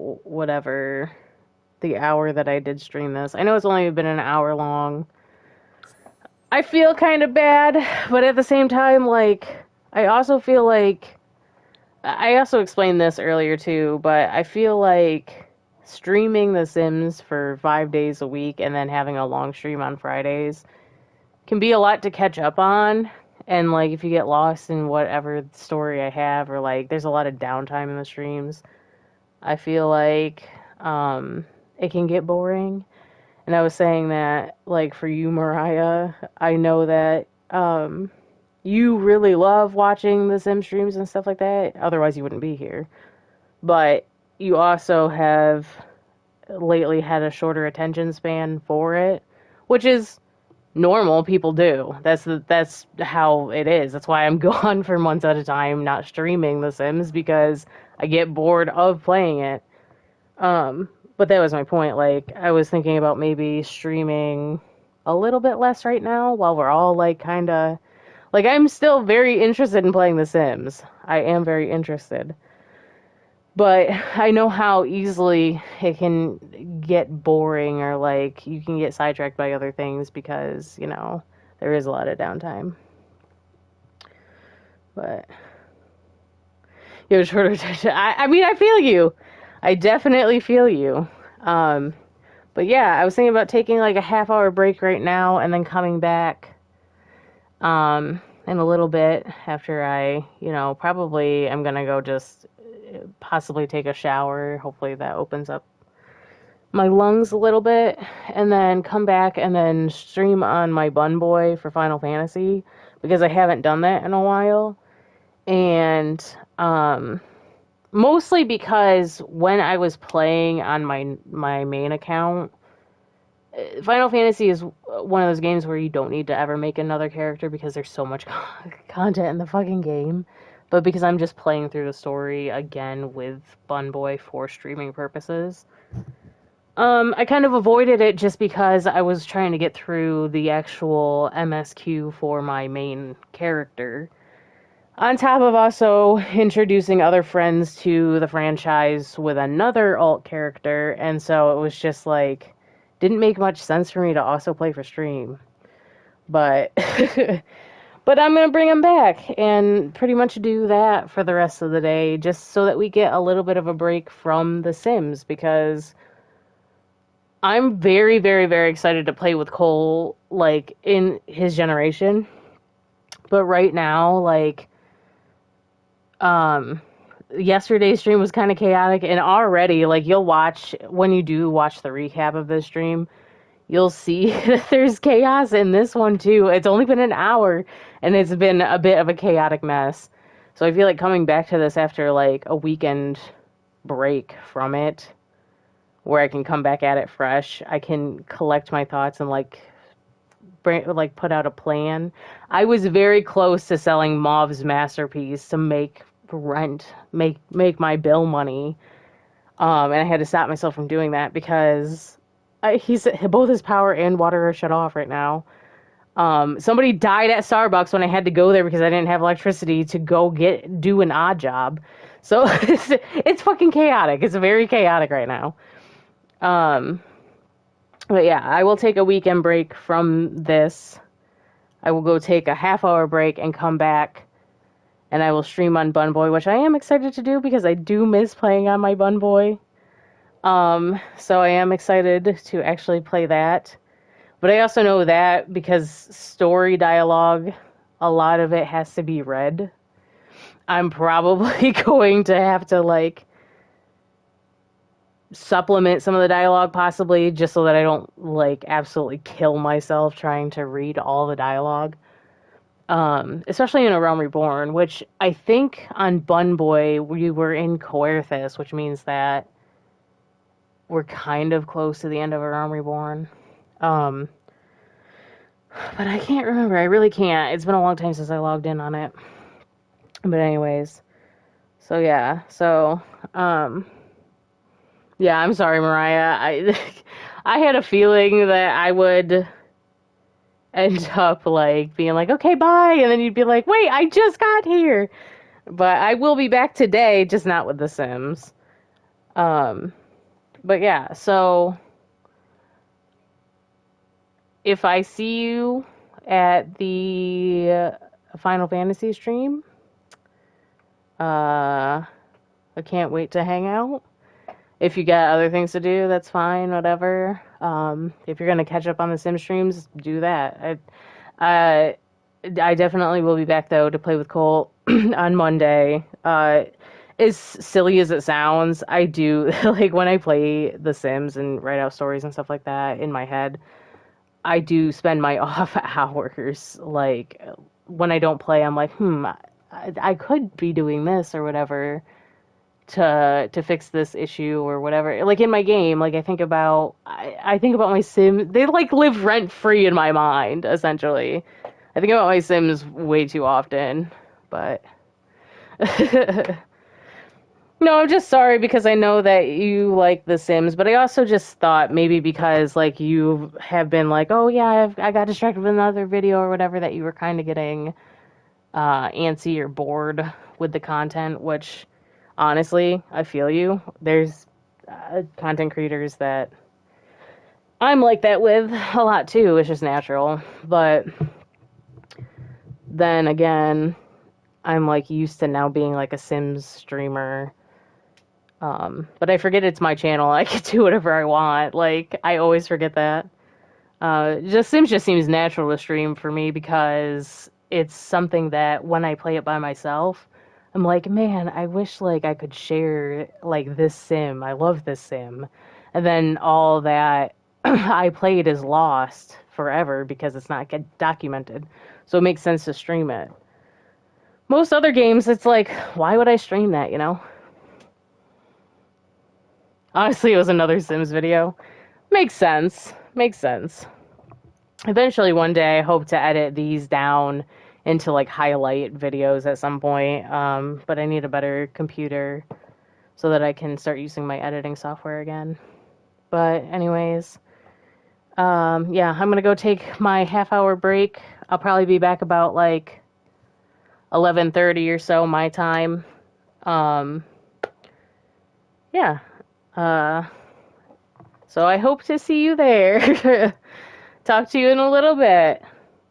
Speaker 1: hour that I did stream this. I know it's only been an hour long. I feel kind of bad, but at the same time, like, I also feel like, I also explained this earlier too, but I feel like streaming The Sims for 5 days a week and then having a long stream on Fridays can be a lot to catch up on. And, like, if you get lost in whatever story I have, or, like, there's a lot of downtime in the streams, I feel like it can get boring. And I was saying that, like, for you, Mariah, I know that you really love watching the Sim streams and stuff like that. Otherwise, you wouldn't be here. But you also have lately had a shorter attention span for it, which is normal. People do. That's how it is. That's why I'm gone for months at a time, not streaming The Sims, because I get bored of playing it. But that was my point. Like, I was thinking about maybe streaming a little bit less right now while we're all, like, kind of... Like, I'm still very interested in playing The Sims. I am very interested. But I know how easily it can get boring, or, like, you can get sidetracked by other things because, you know, there is a lot of downtime. But... you have shorter attention. I mean, I feel you. I definitely feel you. But yeah, I was thinking about taking like a half-hour break right now and then coming back in a little bit after I, you know, probably I'm gonna go just possibly take a shower. Hopefully that opens up my lungs a little bit, and then come back and then stream on my Bun Boy for Final Fantasy. because I haven't done that in a while. And mostly because when I was playing on my main account, Final Fantasy is one of those games where you don't need to ever make another character because there's so much content in the fucking game. But because I'm just playing through the story again with Bun Boy for streaming purposes, I kind of avoided it just because I was trying to get through the actual MSQ for my main character. On top of also introducing other friends to the franchise with another alt character, and so it was just like, didn't make much sense for me to also play for stream. But but I'm gonna bring him back and pretty much do that for the rest of the day, just so that we get a little bit of a break from The Sims, because I'm very, very, very excited to play with Cole, like, in his generation. But right now, like, yesterday's stream was kind of chaotic, and already, like, you'll watch, when you do watch the recap of this stream, you'll see that there's chaos in this one, too. It's only been an hour, and it's been a bit of a chaotic mess. So I feel like coming back to this after, like, a weekend break from it, where I can come back at it fresh. I can collect my thoughts and put out a plan. I was very close to selling Mauv's masterpiece to make rent, make my bill money, and I had to stop myself from doing that because both his power and water are shut off right now. Somebody died at Starbucks when I had to go there because I didn't have electricity to go do an odd job. So it's fucking chaotic. It's very chaotic right now. But yeah, I will take a weekend break from this. I will go take a half-hour break and come back, and I will stream on Bun Boy, which I am excited to do because I do miss playing on my Bun Boy. So I am excited to actually play that. But I also know that because story dialogue, a lot of it has to be read. I'm probably going to have to, like, supplement some of the dialogue possibly, just so that I don't, like, absolutely kill myself trying to read all the dialogue. Especially in A Realm Reborn, which I think on Bun Boy we were in Coerthas, which means that we're kind of close to the end of A Realm Reborn. But I can't remember. I really can't. It's been a long time since I logged in on it. But anyways. So yeah. So, yeah, I'm sorry, Mariah. I had a feeling that I would end up, like, being like, okay, bye, and then you'd be like, wait, I just got here. But I will be back today, just not with The Sims. But yeah, so if I see you at the Final Fantasy stream, I can't wait to hang out. If you got other things to do, that's fine, whatever. If you're gonna catch up on the Sim streams, do that. I definitely will be back though to play with Cole on Monday. As silly as it sounds, I do like when I play The Sims and write out stories and stuff like that in my head. I do spend my off hours. Like when I don't play, I'm like, I could be doing this or whatever to fix this issue or whatever. Like in my game, like I think about my Sims. They like live rent free in my mind, essentially. I think about my Sims way too often, but no, I'm just sorry because I know that you like The Sims, but I also just thought maybe because like you have been like, oh yeah, I got distracted with another video or whatever, that you were kind of getting antsy or bored with the content, which honestly, I feel you. There's content creators that I'm like that with a lot too. It's just natural. But then again, I'm like used to now being like a Sims streamer. But I forget it's my channel. I can do whatever I want. Like, I always forget that. Just Sims just seems natural to stream for me because it's something that when I play it by myself, I'm like, man, I wish like I could share like this sim. I love this sim. And then all that I played is lost forever because it's not get documented. So it makes sense to stream it. Most other games, it's like, why would I stream that, you know? Honestly, it was another Sims video. Makes sense. Makes sense. Eventually, one day, I hope to edit these down into like highlight videos at some point. But I need a better computer so that I can start using my editing software again. But anyways, yeah, I'm gonna go take my half-hour break. I'll probably be back about like 11:30 or so my time. Um, yeah. Uh, so I hope to see you there. Talk to you in a little bit.